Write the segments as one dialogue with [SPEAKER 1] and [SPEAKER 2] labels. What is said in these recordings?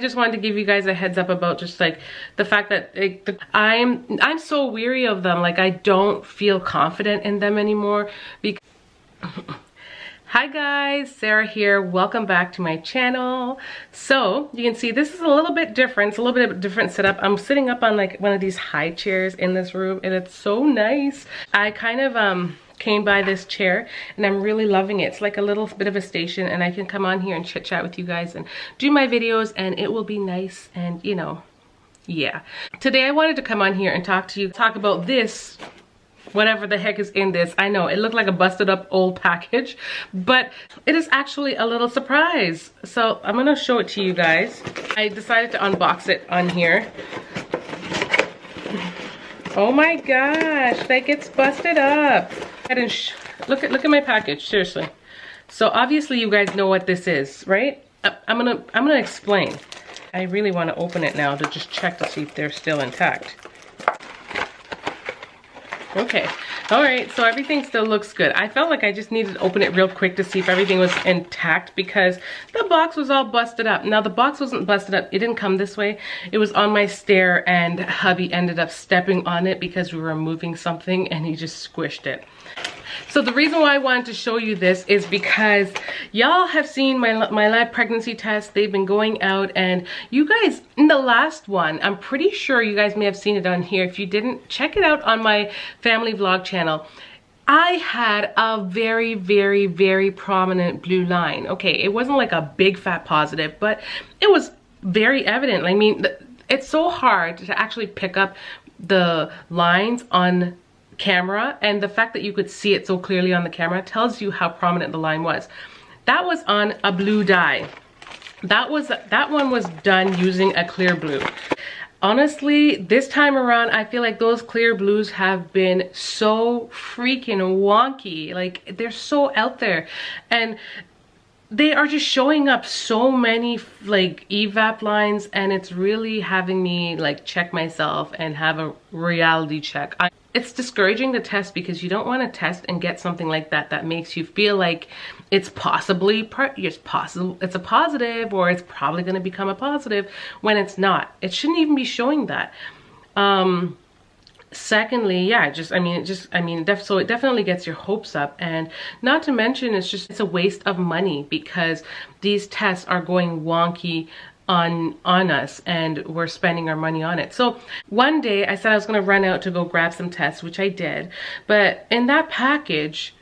[SPEAKER 1] just wanted to give you guys a heads up about just like the fact that I'm so weary of them. Like I don't feel confident in them anymore because Hi guys, Sarah here. Welcome back to my channel. So you can see this is a little bit different. It's a little bit of a different setup. I'm sitting up on like one of these high chairs in this room and it's so nice. I kind of came by this chair and I'm really loving it. It's like a little bit of a station and I can come on here and chit chat with you guys and do my videos and it will be nice and you know, yeah. Today I wanted to come on here and talk about this, whatever the heck is in this. I know it looked like a busted up old package, but it is actually a little surprise. So I'm gonna show it to you guys. I decided to unbox it on here. Oh my gosh, like it's busted up. And look at my package, seriously. So obviously you guys know what this is, right? I'm gonna explain. I really want to open it now to just check to see if they're still intact. Okay, all right, so everything still looks good. I felt like I just needed to open it real quick to see if everything was intact because the box was all busted up. Now the box wasn't busted up, it didn't come this way. It was on my stair and hubby ended up stepping on it because we were moving something and he just squished it. So the reason why I wanted to show you this is because y'all have seen my lab pregnancy test. They've been going out and you guys, in the last one, I'm pretty sure you guys may have seen it on here. If you didn't, check it out on my family vlog channel. I had a very, very, very prominent blue line. Okay, it wasn't like a big fat positive, but it was very evident. I mean, it's so hard to actually pick up the lines on camera, and the fact that you could see it so clearly on the camera tells you how prominent the line was. That was on a blue dye. That one was done using a clear blue. Honestly, this time around, I feel like those clear blues have been so freaking wonky. Like they're so out there, and they are just showing up so many like evap lines, and it's really having me like check myself and have a reality check. It's discouraging to test because you don't want to test and get something like that that makes you feel like it's possibly it's a positive, or it's probably going to become a positive when it's not. It shouldn't even be showing that. Secondly, yeah, so it definitely gets your hopes up, and not to mention it's a waste of money because these tests are going wonky on us and we're spending our money on it. So one day I said I was going to run out to go grab some tests, which I did, but in that package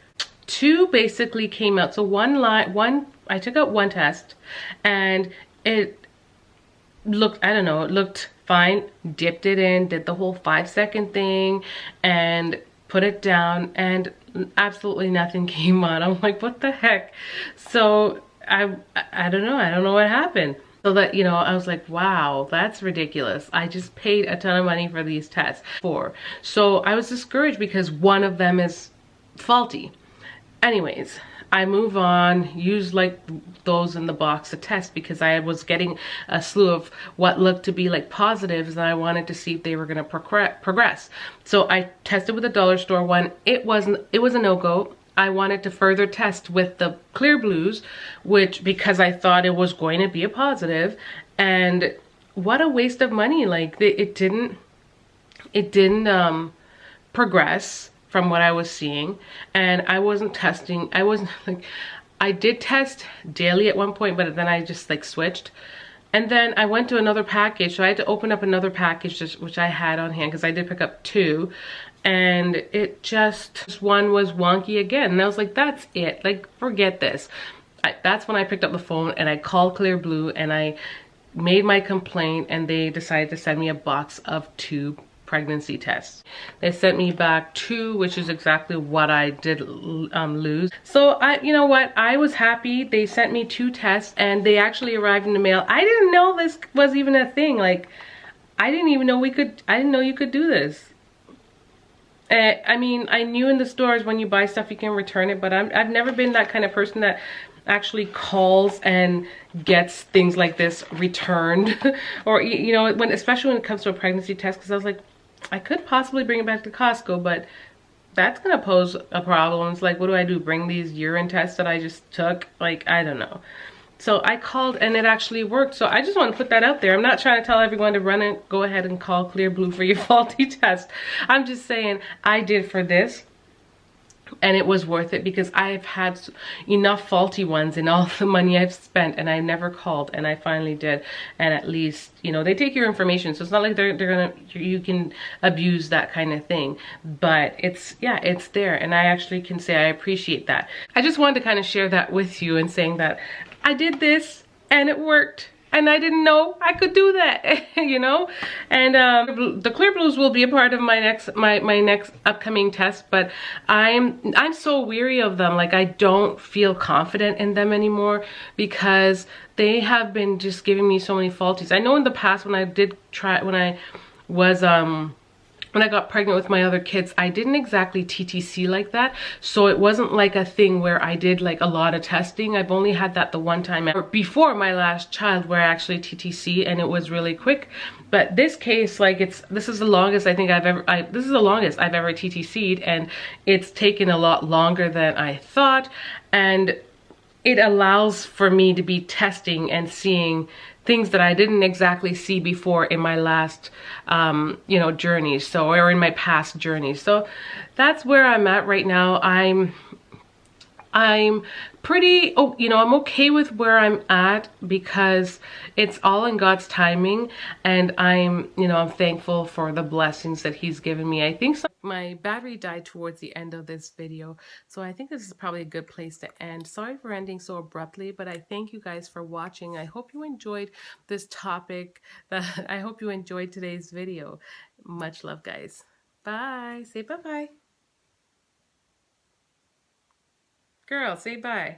[SPEAKER 1] two basically came out. So I took out one test and it looked, I don't know, it looked fine, dipped it in, did the whole 5-second thing and put it down, and absolutely nothing came on. I'm like, what the heck? So I don't know what happened. So that, you know, I was like, wow, that's ridiculous. I just paid a ton of money for these tests. So I was discouraged because one of them is faulty. Anyways, I move on, use like those in the box to test because I was getting a slew of what looked to be like positives and I wanted to see if they were going to progress. So I tested with a dollar store one. It was a no-go. I wanted to further test with the clear blues, because I thought it was going to be a positive, and what a waste of money. Like it didn't progress from what I was seeing, and I wasn't testing. I did test daily at one point, but then I just like switched. And then I went to another package, so I had to open up another package which I had on hand because I did pick up two, and it just one was wonky again, and I was like, that's it, like forget this. That's when I picked up the phone and I called Clear Blue and I made my complaint, and they decided to send me a box of 2 pregnancy tests. They sent me back 2, which is exactly what I did lose. So you know what, I was happy. They sent me 2 tests and they actually arrived in the mail. I didn't know this was even a thing. Like I didn't know you could do this. I mean, I knew in the stores when you buy stuff you can return it, but I've never been that kind of person that actually calls and gets things like this returned. Or you know, especially when it comes to a pregnancy test, because I was like, I could possibly bring it back to Costco, but that's gonna pose a problem. It's like, what do I do? Bring these urine tests that I just took? Like, I don't know. So I called and it actually worked. So I just want to put that out there. I'm not trying to tell everyone to run it, go ahead and call Clear Blue for your faulty test. I'm just saying I did for this. And it was worth it because I've had enough faulty ones in all the money I've spent, and I never called, and I finally did. And at least, you know, they take your information, so it's not like they're gonna, you can abuse that kind of thing. But it's, yeah, it's there, and I actually can say I appreciate that. I just wanted to kind of share that with you and saying that I did this and it worked. And I didn't know I could do that, you know. And the Clear Blues will be a part of my next upcoming test. But I'm so weary of them. Like, I don't feel confident in them anymore because they have been just giving me so many faulties. I know in the past when I did try, when I was when I got pregnant with my other kids, I didn't exactly TTC like that. So it wasn't like a thing where I did like a lot of testing. I've only had that the one time before my last child where I actually TTC, and it was really quick. But this case, like, this is the longest I think I've ever, this is the longest I've ever TTC'd, and it's taken a lot longer than I thought. And it allows for me to be testing and seeing things that I didn't exactly see before in my last, you know, journeys. So, or in my past journeys. So that's where I'm at right now. I'm pretty, oh, you know, I'm okay with where I'm at because it's all in God's timing, and you know, I'm thankful for the blessings that He's given me. I think my battery died towards the end of this video, so I think this is probably a good place to end. Sorry for ending so abruptly, but I thank you guys for watching. I hope you enjoyed this topic. I hope you enjoyed today's video. Much love, guys. Bye. Say bye-bye. Girl, say bye.